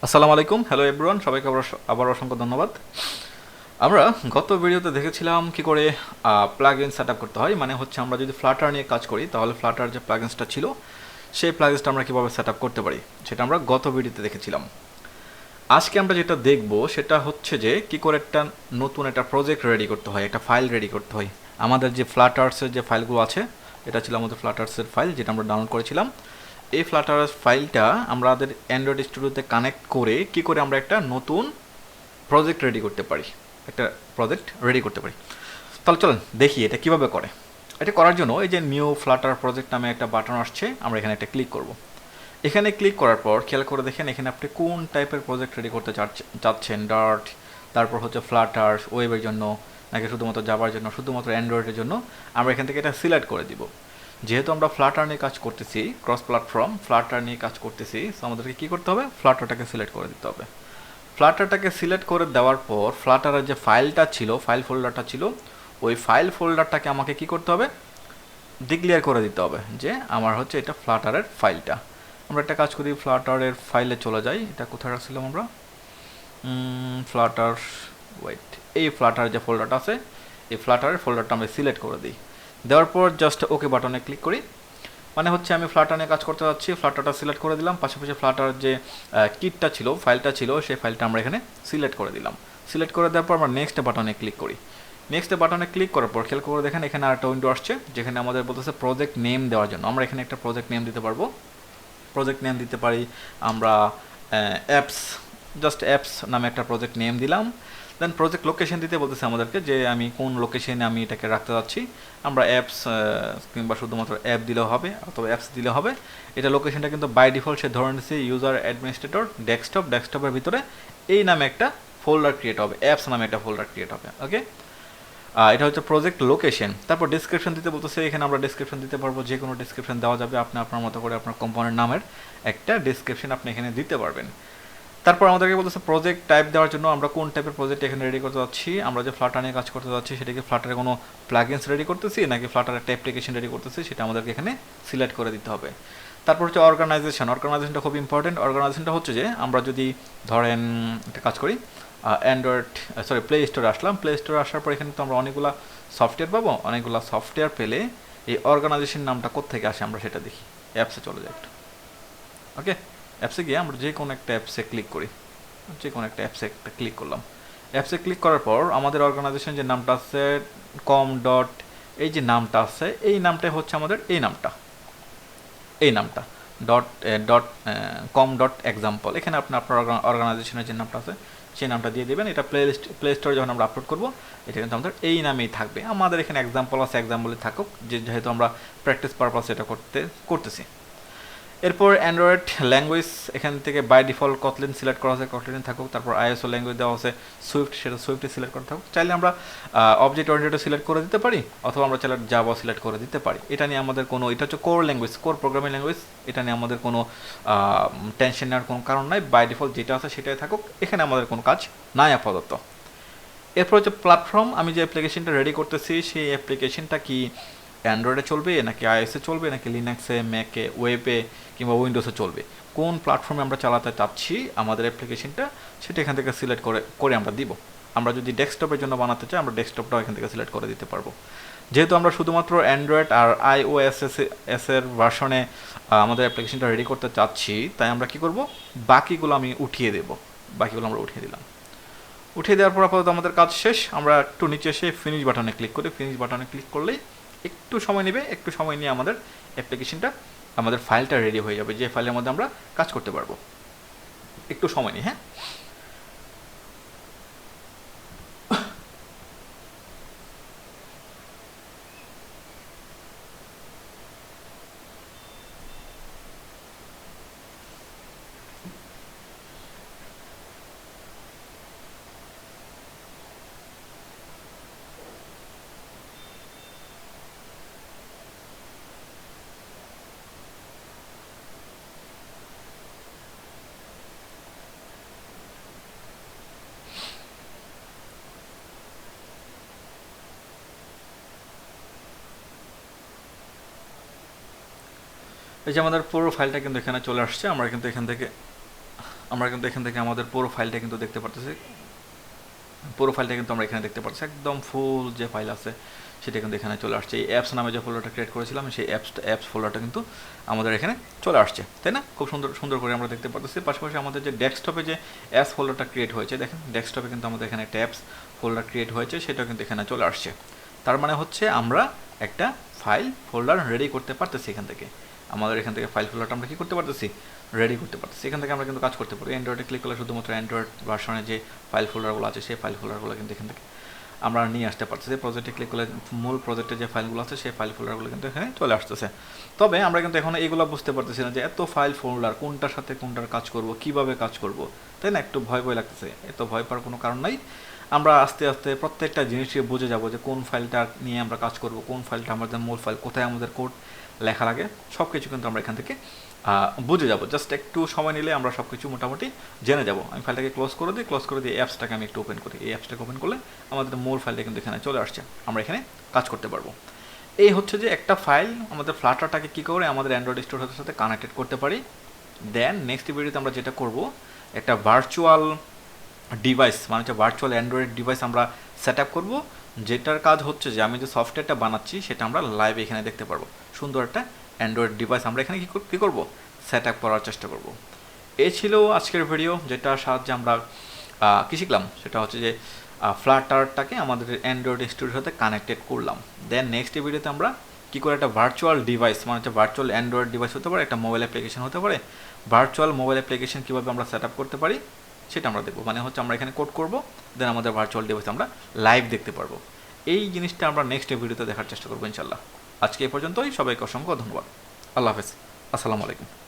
আসসালামু আলাইকুম, hello everyone, সবাইকে আবার অসংখ্য ধন্যবাদ। আমরা গত ভিডিওতে দেখেছিলাম কি করে প্লাগইন সেট আপ করতে হয়। মানে হচ্ছে আমরা যদি ফ্লাটার নিয়ে কাজ করি তাহলে ফ্লাটার যে প্লাগইনসটা ছিল সেই প্লাগইনসটা আমরা কীভাবে সেট আপ করতে পারি সেটা আমরা গত ভিডিওতে দেখেছিলাম। আজকে আমরা যেটা দেখব সেটা হচ্ছে যে কি করে একটা নতুন একটা প্রজেক্ট রেডি করতে হয়, একটা ফাইল রেডি করতে হয়। আমাদের যে ফ্লাটার্সের যে ফাইলগুলো আছে, এটা ছিল আমাদের ফ্লাটার্সের ফাইল যেটা আমরা ডাউনলোড করেছিলাম। এই ফ্লাটার ফাইলটা আমাদের অ্যান্ড্রয়েড স্টুডিওতে কানেক্ট করে কি করে আমরা একটা নতুন প্রজেক্ট রেডি করতে পারি, একটা প্রজেক্ট রেডি করতে পারি। তাহলে চলুন দেখি এটা কিভাবে করে। এটা করার জন্য এই যে নিউ ফ্লাটার প্রজেক্ট নামে একটা বাটন আসছে, আমরা এখানে একটা ক্লিক করব। এখানে ক্লিক করার পর খেয়াল করে দেখেন এখানে আপনি কোন টাইপের প্রজেক্ট রেডি করতে চাচ্ছেন। ডার্ট, তারপর হচ্ছে ফ্লাটার ওয়েবের জন্য, নাকি শুধুমাত্র জাভার জন্য, শুধুমাত্র অ্যান্ড্রয়েডের জন্য। আমরা এখান থেকে এটা সিলেক্ট করে দিব। যেহেতু আমরা ফ্লাটার নিয়ে কাজ করতেছি, ক্রস প্ল্যাটফর্ম ফ্লাটার নিয়ে কাজ করতেছি, তো আমাদেরকে কী করতে হবে, ফ্লাটারটাকে সিলেক্ট করে দিতে হবে। ফ্লাটারটাকে সিলেক্ট করে দেওয়ার পর ফ্লাটারের যে ফাইলটা ছিল, ফাইল ফোল্ডারটা ছিল, ওই ফাইল ফোল্ডারটাকে আমাকে কী করতে হবে, ডিক্লেয়ার করে দিতে হবে যে আমার হচ্ছে এটা ফ্লাটারের ফাইলটা। আমরা একটা কাজ করি, ফ্লাটারের ফাইলে চলে যাই। এটা কোথায় রাখছিলাম আমরা, ফ্লাটার, ওয়েট, এই ফ্লাটার যে ফোল্ডারটা আছে এই ফ্লাটারের ফোল্ডারটা আমি সিলেক্ট করে দিই। দেওয়ার পর জাস্ট ওকে বাটনে ক্লিক করি। মানে হচ্ছে আমি ফ্লাটার নিয়ে কাজ করতে যাচ্ছি, ফ্লাটারটা সিলেক্ট করে দিলাম, পাশাপাশি ফ্লাটার যে কিটটা ছিল, ফাইলটা ছিল, সেই ফাইলটা আমরা এখানে সিলেক্ট করে দিলাম। সিলেক্ট করে দেওয়ার পর আমরা নেক্সট বাটনে ক্লিক করি। নেক্সট বাটনে ক্লিক করার পর খেয়াল করে দেখেন এখানে আরেকটা উইন্ডো আসছে, যেখানে আমাদের বলতেছে প্রজেক্ট নেম দেওয়ার জন্য। আমরা এখানে একটা প্রজেক্ট নেম দিতে পারবো। প্রজেক্ট নেম দিতে পারি আমরা অ্যাপস, জাস্ট অ্যাপস নামে একটা প্রজেক্ট নেম দিলাম। দেন প্রজেক্ট লোকেশন দিতে বলতেছে আমাদেরকে যে আমি কোন লোকেশনে আমি এটাকে রাখতে যাচ্ছি। আমরা অ্যাপস কিংবা শুধুমাত্র অ্যাপ দিলেও হবে, অথবা অ্যাপস দিলে হবে। এটা লোকেশনটা কিন্তু বাই ডিফল্ট সে ধরে নিচ্ছে ইউজার অ্যাডমিনিস্ট্রেটর ডেস্কটপ, ডেস্কটপের ভিতরে এই নামে একটা ফোল্ডার ক্রিয়েট হবে, অ্যাপস নামে একটা ফোল্ডার ক্রিয়েট হবে। ওকে, এটা হচ্ছে প্রজেক্ট লোকেশন। তারপর ডিসক্রিপশন দিতে বলতেছে, এখানে আমরা ডিসক্রিপশন দিতে পারবো, যে কোনো ডিসক্রিপশন দেওয়া যাবে। আপনি আপনার মতো করে আপনার কোম্পানির নামের একটা ডিসক্রিপশন আপনি এখানে দিতে পারবেন। তারপর আমাদেরকে বলতেছে প্রজেক্ট টাইপ দেওয়ার জন্য আমরা কোন টাইপের প্রজেক্ট এখানে রেডি করতে যাচ্ছি। আমরা যে ফ্লাটার নিয়ে কাজ করতে যাচ্ছি সেটাকে ফ্লাটারে কোনো প্লাগইনস রেডি করতেছি নাকি ফ্লাটারের একটা অ্যাপ্লিকেশন রেডি করতেছি, সেটা আমাদেরকে এখানে সিলেক্ট করে দিতে হবে। তারপর হচ্ছে অর্গানাইজেশন। অর্গানাইজেশনটা খুব ইম্পর্টেন্ট। অর্গানাইজেশনটা হচ্ছে যে আমরা যদি ধরেন একটা কাজ করি, অ্যান্ড্রয়েড প্লে স্টোরে আসলাম। প্লে স্টোরে আসার পর এখানে তো আমরা অনেকগুলো সফটওয়্যার পাবো। অনেকগুলো সফটওয়্যার পেলে এই অর্গানাইজেশন নামটা কোত্থেকে আসে আমরা সেটা দেখি। অ্যাপসে চলে যাই একটু। ওকে, অ্যাপসে গিয়ে আমরা যে কোনো একটা অ্যাপসে ক্লিক করি, যে কোনো একটা অ্যাপসে একটা ক্লিক করলাম। অ্যাপসে ক্লিক করার পর আমাদের অর্গানাইজেশন যে নামটা আছে কম ডট, এই যে নামটা আছে এই নামটাই হচ্ছে আমাদের এই নামটা, এই নামটা dot dot com dot example. এখানে আপনি আপনার অর্গানাইজেশনের যে নামটা আছে সেই নামটা দিয়ে দেবেন। এটা প্লে স্টোরে যখন আমরা আপলোড করবো এটা কিন্তু আমাদের এই নামেই থাকবে। আমাদের এখানে এক্সাম্পল আছে, এক্সাম্পলে থাকুক, যেহেতু আমরা প্র্যাকটিস পারপাস এটা করতেছি। এরপর অ্যান্ড্রয়েড ল্যাঙ্গুয়েজ, এখান থেকে বাই ডিফল্ট কটলিন সিলেক্ট করা আছে, কটলিন থাকুক। তারপর আইএসও ল্যাঙ্গুয়েজ দেওয়া আছে সুইফট, সেটা সুইফটে সিলেক্ট করা থাকুক। চাইলে আমরা অবজেক্ট ওরিয়েন্টেডও সিলেক্ট করে দিতে পারি, অথবা আমরা চাইলে জাভা সিলেক্ট করে দিতে পারি। এটা নিয়ে আমাদের কোনো, এটা হচ্ছে core language, core programming language. এটা নিয়ে আমাদের কোনো টেনশন নেওয়ার কোনো কারণ নাই। বাই ডিফল্ট যেটা আছে সেটাই থাকুক, এখানে আমাদের কোনো কাজ নাই আপাতত। এরপর হচ্ছে প্ল্যাটফর্ম। আমি যে অ্যাপ্লিকেশনটা রেডি করতেছি সেই অ্যাপ্লিকেশনটা কি অ্যান্ড্রয়েডে চলবে নাকি আইএসে চলবে নাকি লিনাক্সে, ম্যাকে, ওয়েবে কিংবা উইন্ডোজে চলবে, কোন প্ল্যাটফর্মে আমরা চালাতে চাচ্ছি আমাদের অ্যাপ্লিকেশনটা, সেটা এখান থেকে সিলেক্ট করে আমরা দিব। আমরা যদি ডেস্কটপের জন্য বানাতে চাই আমরা ডেস্কটপটাও এখান থেকে সিলেক্ট করে দিতে পারবো। যেহেতু আমরা শুধুমাত্র অ্যান্ড্রয়েড আর আইওএস এর ভার্সনে আমাদের অ্যাপ্লিকেশনটা রেডি করতে চাচ্ছি, তাই আমরা কি করব, বাকিগুলো আমি উঠিয়ে দেব। বাকিগুলো আমরা উঠিয়ে দিলাম। উঠিয়ে দেওয়ার পর আপাতত আমাদের কাজ শেষ। আমরা একটু নিচে এসে ফিনিশ বাটনে ক্লিক করি। ফিনিশ বাটনে ক্লিক করলেই একটু সময় নেবে, একটু সময় নিয়ে আমাদের অ্যাপ্লিকেশনটা, আমাদের ফাইলটা রেডি হয়ে যাবে, যে ফাইলের মধ্যে আমরা কাজ করতে পারবো। একটু সময় নিই, হ্যাঁ। এই যে আমাদের পুরো ফাইলটা কিন্তু এখানে চলে আসছে। আমরা কিন্তু এখান থেকে আমরা কিন্তু এখান থেকে আমাদের পুরো ফাইলটা কিন্তু দেখতে পারতেছি, পুরো ফাইলটা কিন্তু আমরা এখানে দেখতে পাচ্ছি, একদম ফুল যে ফাইল আছে সেটা কিন্তু এখানে চলে আসছে। এই অ্যাপস নামে যে ফোল্ডারটা ক্রিয়েট করেছিলাম সেই অ্যাপস ফোল্ডারটা কিন্তু আমাদের এখানে চলে আসছে, তাই না? খুব সুন্দর সুন্দর করে আমরা দেখতে পাচ্ছি। পাশাপাশি আমাদের যে ডেস্কটপে যে অ্যাপস ফোল্ডারটা ক্রিয়েট হয়েছে, দেখেন ডেস্কটপে কিন্তু আমাদের এখানে একটা অ্যাপস ফোল্ডার ক্রিয়েট হয়েছে, সেটাও কিন্তু এখানে চলে আসছে। তার মানে হচ্ছে আমরা একটা ফাইল ফোল্ডার রেডি করতে পারতেছি এখান থেকে। আমাদের এখান থেকে ফাইল ফোল্ডারটা আমরা কী করতে পারতেছি, রেডি করতে পারতেছি। এখান থেকে আমরা কিন্তু কাজ করতে পারি। অ্যান্ড্রয়েডে ক্লিক করলে শুধুমাত্র অ্যান্ড্রয়েড ভার্সনে যে ফাইল ফোল্ডারগুলো আছে সেই ফাইল ফোল্ডারগুলো কিন্তু এখান থেকে আমরা নিয়ে আসতে পারতেছি। প্রজেক্টে ক্লিক করলে মূল প্রজেক্টে যে ফাইলগুলো আছে সেই ফাইল ফোল্ডারগুলো কিন্তু এখানে চলে আসতেছে। তবে আমরা কিন্তু এখন এইগুলো বুঝতে পারতেছি না যে এত ফাইল ফোল্ডার কোনটার সাথে কোনটার কাজ করব, কিভাবে কাজ করব, তাই না? একটু ভয় ভয় লাগতেছে। এত ভয় পাওয়ার কোনো কারণ নাই। আমরা আস্তে আস্তে প্রত্যেকটা জিনিসকে বুঝে যাব যে কোন ফাইলটা নিয়ে আমরা কাজ করব, কোন ফাইলটা আমাদের মূল ফাইল, কোথায় আমাদের কোড লেখা লাগে, সব কিছু কিন্তু আমরা এখান থেকে বুঝে যাব। জাস্ট একটু সময় নিলে আমরা সব কিছু মোটামুটি জেনে যাব। আমি ফাইলটাকে ক্লোজ করে দিই অ্যাপসটাকে আমি একটু ওপেন করি। এই অ্যাপসটাকে ওপেন করলে আমাদের মূল ফাইলটা কিন্তু এখানে চলে আসছে, আমরা এখানে কাজ করতে পারবো। এই হচ্ছে যে একটা ফাইল আমাদের ফ্লাটারটাকে কী করে আমাদের অ্যান্ড্রয়েড স্টোরের সাথে কানেক্টেড করতে পারি। দেন নেক্সট ভিডিওতে আমরা যেটা করব, একটা ভার্চুয়াল ডিভাইস মানে হচ্ছে ভার্চুয়াল অ্যান্ড্রয়েড ডিভাইস আমরা সেট আপ করবো, যেটার কাজ হচ্ছে যে আমি যে সফটওয়্যারটা বানাচ্ছি সেটা আমরা লাইভ এখানে দেখতে পারবো। সুন্দর একটা অ্যান্ড্রয়েড ডিভাইস আমরা এখানে কী করবো, সেট আপ করার চেষ্টা করব। এই ছিল আজকের ভিডিও, যেটার সাহায্যে আমরা কী শিখলাম, সেটা হচ্ছে যে ফ্লাটারটাকে আমাদের অ্যান্ড্রয়েড স্টোরের সাথে কানেক্টেড করলাম। দেন নেক্সট ভিডিওতে আমরা কী করে একটা ভার্চুয়াল ডিভাইস মানে হচ্ছে ভার্চুয়াল অ্যান্ড্রয়েড ডিভাইস হতে পারে, একটা মোবাইল অ্যাপ্লিকেশন হতে পারে, ভার্চুয়াল মোবাইল অ্যাপ্লিকেশন কীভাবে আমরা সেট আপ করতে পারি সেটা আমরা দেখবো। মানে হচ্ছে আমরা এখানে কোড করবো, দেন আমাদের ভার্চুয়াল ডিভাইস আমরা লাইভ দেখতে পারবো। এই জিনিসটা আমরা নেক্সট ভিডিওতে দেখার চেষ্টা করবো ইনশাল্লাহ। আজকে এই পর্যন্তই, সবাইকে অসংখ্য ধন্যবাদ। আল্লাহ হাফেজ, আসসালামু আলাইকুম।